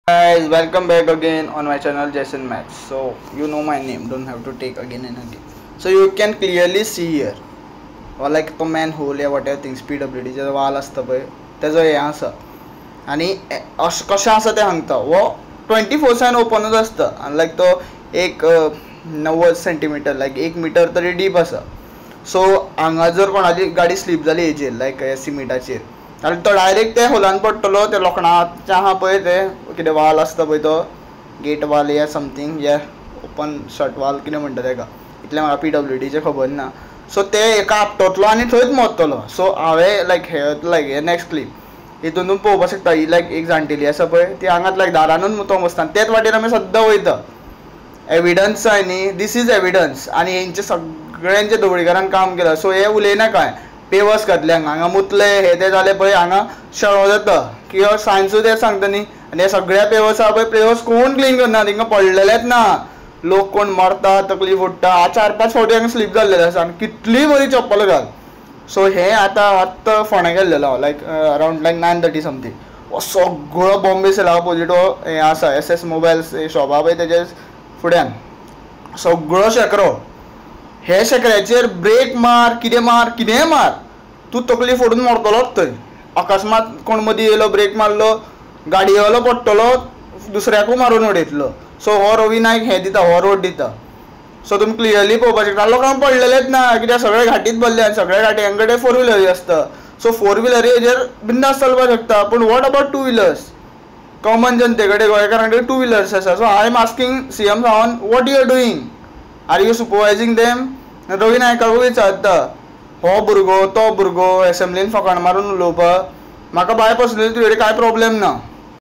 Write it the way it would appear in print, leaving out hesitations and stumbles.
Guys, welcome back again on my channel Jason Max. So you know my name, don't have to take again and again. So you can clearly see here, or like to manhole या whatever things PWD जे वाल असतं पळय त्याचं हे असं आणि कशें आसा तें सांगता वो 24/7 ओपनच असतं आणि लायक तो एक 90 सेंटीमीटर लायक 1 मीटर तरी डीप आसा. सो हांगा जर कोणाची गाडी स्लीप जाली हेजेर लायक सिमेंटाचेर आनी तो डायरेक्ट त्या होलान पडटलो त्या लोखणाचें आहा पळय ते कितें वाल आसता पळय तो गेट वाल या समथींग या ओपन शट वाल कितें म्हणटा तेका इतलें म्हाका PWDचें खबर ना. सो ते एका आपटतलो आनी थंयच मरतलो. सो हांवें लायक हे नेक्स्ट क्लिप हितून तुमी पळोवपाक शकता. ही लायक एक जाणटेली आसा पळय ती हांगाच लायक दारानूच मुतोंक बसता तेच वाटेन आमी सद्दां वयता. एविडन्स जाय न्ही, दीस इज एविडन्स आनी हेंचे सगळ्यांचे धवळीकरान काम केलां. सो हे उलयना काय पेवर्स घातल्यांक हांगा मुतले हे ते जाले पळय हांगा शेळो जाता किंवा सायन्सूय तें सांगता न्ही. आनी हे सगळ्या पेवर्स आहा पळय पेवर्स कोण क्लीन करना तांकां पडलेलेच ना. लोक कोण मरता तकली फुट्टा 4-5 फावटी हांगा स्लीप जाल्लेले आसा आनी कितलीय बरी चप्पल घाल. सो हे आतां फोंड्या गेल्लेलो हांव लायक अरावंड लायक 9:30 समथींग. हो सगळो बॉम्बे सेला ऑपोजीट हो हे आसा SS मोबायल्स शॉप आहा पळय तेजे फुड्यान सगळो शेकरो. हे शेकऱ्याचेर ब्रेक मार कितें मार तूं तकली फोडून मरतलोच थंय. अकस्मात कोण मदीं येयलो ब्रेक मारलो गाडयेवालो पडटलो दुसऱ्याकूय मारून उडयतलो. सो हो रवी नायक हे दिता हो रोड दिता. सो तुमी क्लियरली पळोवपाक शकता लोकांक पडलेलेच ना कित्याक सगळे घाटीत भरले आनी सगळ्या घाटयांक कडेन 4 व्हिलरी आसता. सो 4 व्हिलरी हेजेर बिंदास चलपाक शकता. पूण वॉट अबाउट 2 व्हिलर्स कॉमन जनते कडेन गोंयकारां कडेन 2 व्हिलर्स आसा. So I am asking CM Sawan what you are doing, are you supervising them. Ravi नायकाकूय विचारता हो भुरगो तो भुरगो एसेंब्लीन फकाण मारून उलोवपाक म्हाका बाय पर्सनली तुजे कडेन कांय प्रॉब्लेम ना.